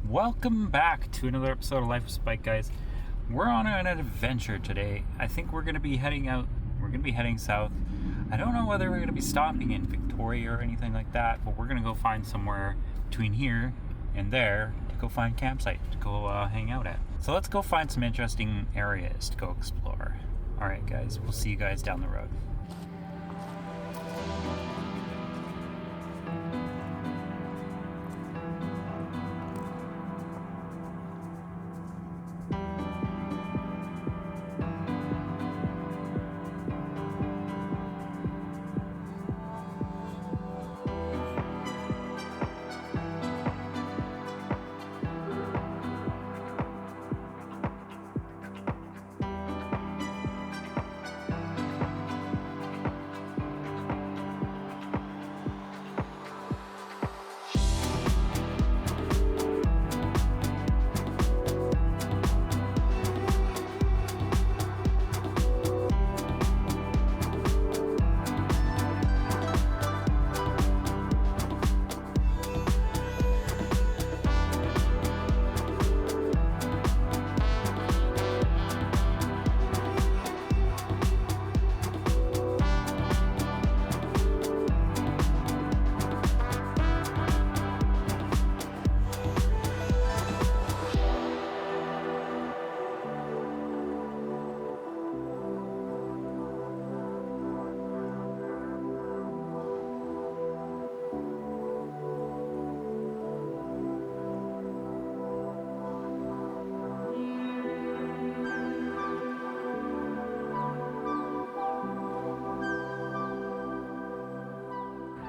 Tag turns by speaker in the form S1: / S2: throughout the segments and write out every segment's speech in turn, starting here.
S1: Welcome back to another episode of Life with Spike, guys. We're on an adventure today. I think we're going to be heading out. We're going to be heading south. I don't know whether we're going to be stopping in Victoria or anything like that, but we're going to go find somewhere between here and there to go find a campsite to go hang out at. So let's go find some interesting areas to go explore. All right, guys. We'll see you guys down the road.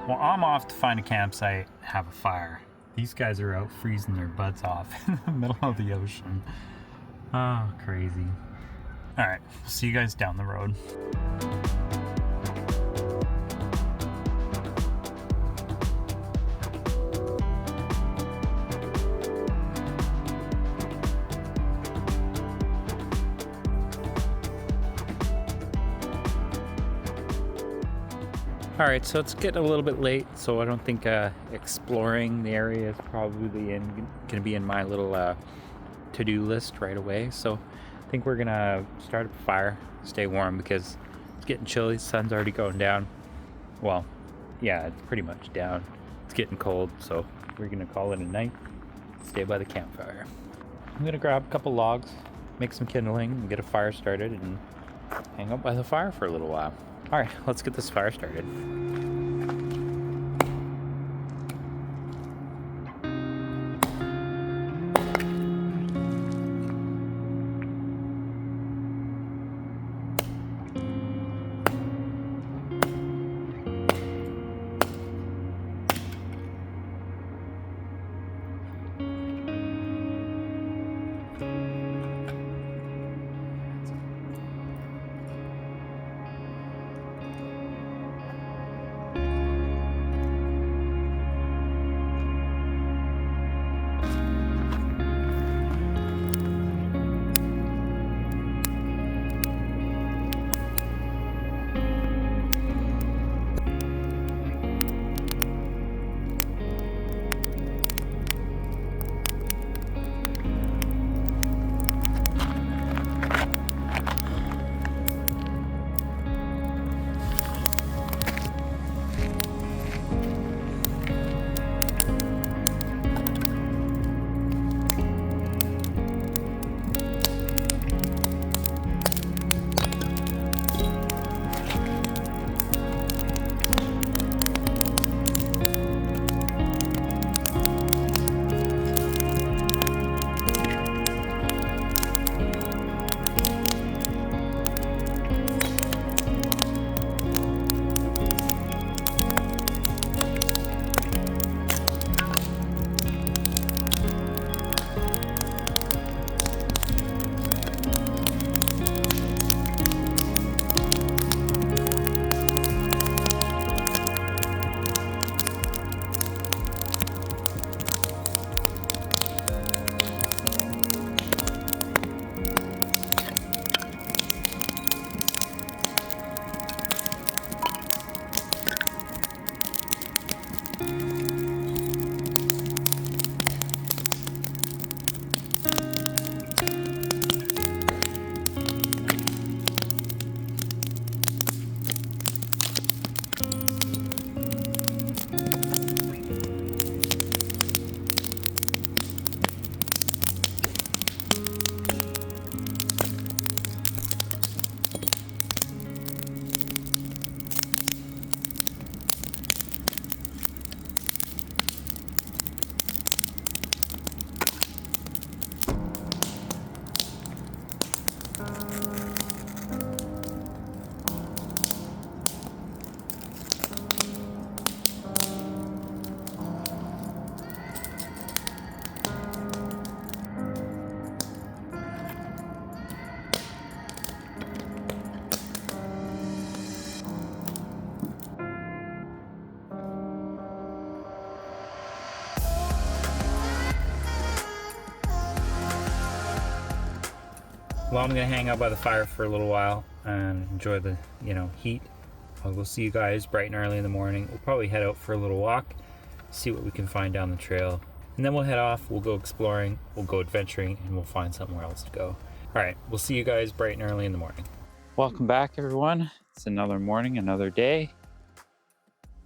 S1: Well, I'm off to find a campsite, have a fire. These guys are out freezing their butts off in the middle of the ocean. Oh, crazy. All right, see you guys down the road. Alright, so it's getting a little bit late, so I don't think exploring the area is probably going to be in my little to-do list right away. So I think we're going to start up a fire, stay warm because it's getting chilly. The sun's already going down. Well, yeah, it's pretty much down. It's getting cold, so we're going to call it a night. Stay by the campfire. I'm going to grab a couple logs, make some kindling, and get a fire started and hang out by the fire for a little while. All right, let's get this fire started. Well, I'm gonna hang out by the fire for a little while and enjoy the, heat. I'll go see you guys bright and early in the morning. We'll probably head out for a little walk, see what we can find down the trail, and then we'll head off. We'll go exploring, we'll go adventuring, and we'll find somewhere else to go. All right, we'll see you guys bright and early in the morning. Welcome back, everyone. It's another morning, another day.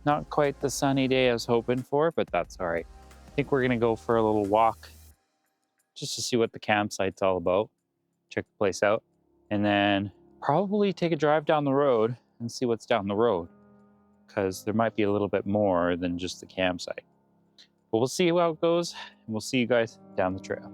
S1: Not quite the sunny day I was hoping for, but that's all right. I think we're gonna go for a little walk just to see what the campsite's all about, check the place out, and then probably take a drive down the road and see what's down the road, because there might be a little bit more than just the campsite. But we'll see how it goes, and we'll see you guys down the trail.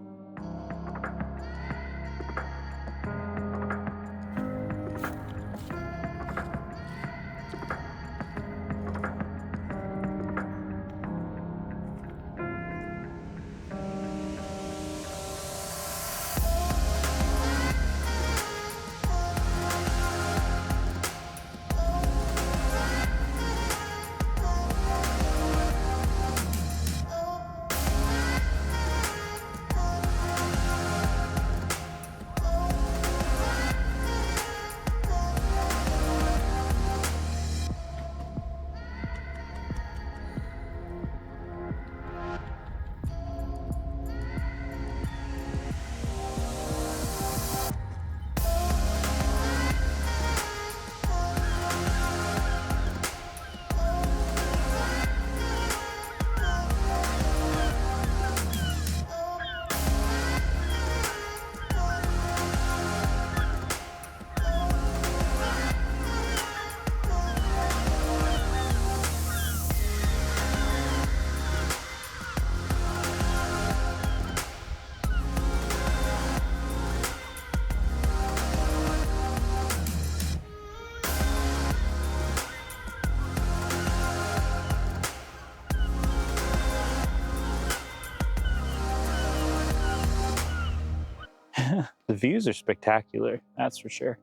S1: The views are spectacular, that's for sure.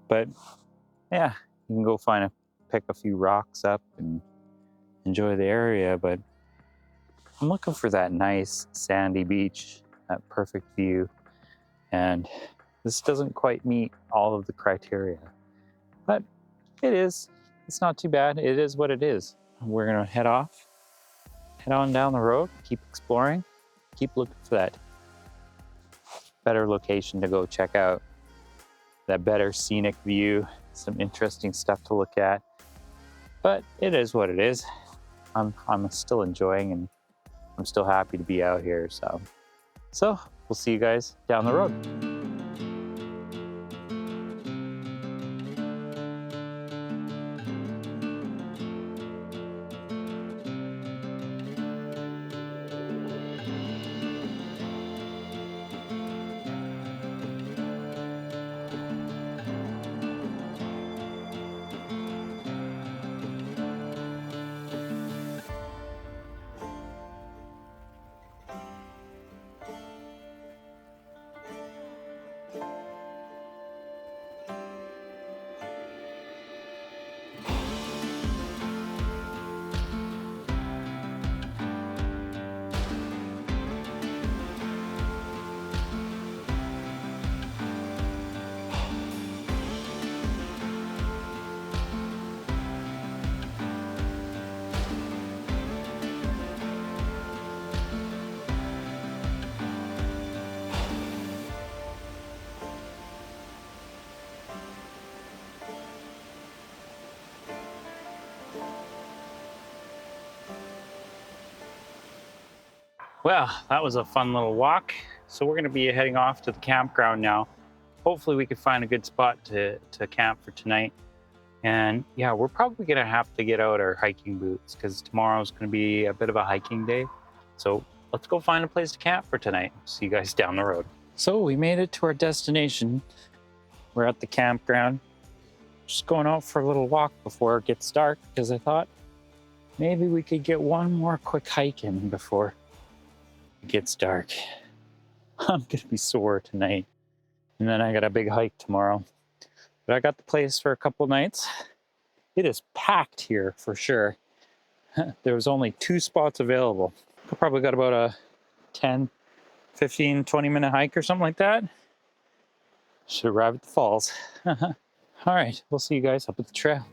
S1: But yeah, you can go pick a few rocks up and enjoy the area, but I'm looking for that nice sandy beach, that perfect view. And this doesn't quite meet all of the criteria, but it's not too bad. It is what it is. We're gonna head on down the road, keep exploring, keep looking for that better location to go check out, that better scenic view, some interesting stuff to look at. But it is what it is. I'm still enjoying, and I'm still happy to be out here. So we'll see you guys down the road. Well, that was a fun little walk. So we're gonna be heading off to the campground now. Hopefully we can find a good spot to camp for tonight. And yeah, we're probably gonna have to get out our hiking boots because tomorrow's gonna be a bit of a hiking day. So let's go find a place to camp for tonight. See you guys down the road. So we made it to our destination. We're at the campground. Just going out for a little walk before it gets dark because I thought maybe we could get one more quick hike in before it gets dark. I'm gonna be sore tonight, and then I got a big hike tomorrow. But I got the place for a couple nights. It is packed here for sure. There was only 2 spots available. I probably got about a 10, 15, 20-minute hike or something like that. Should arrive at the falls. All right, we'll see you guys up at the trail.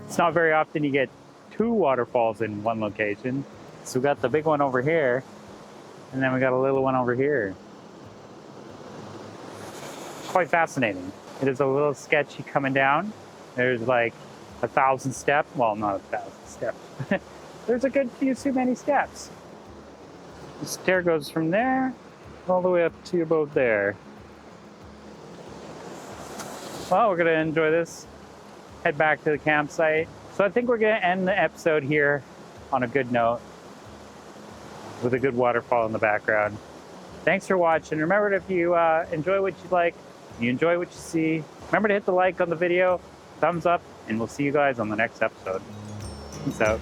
S1: It's not very often you get two waterfalls in one location. So we got the big one over here, and then we got a little one over here. Quite fascinating. It is a little sketchy coming down. There's like 1,000 steps. Well, not 1,000 steps. There's a good few too many steps. The stair goes from there all the way up to about there. Well, we're gonna enjoy this. Head back to the campsite. So I think we're gonna end the episode here on a good note with a good waterfall in the background. Thanks for watching. Remember, if you enjoy what you like, you enjoy what you see, remember to hit the like on the video, thumbs up, and we'll see you guys on the next episode. Peace out.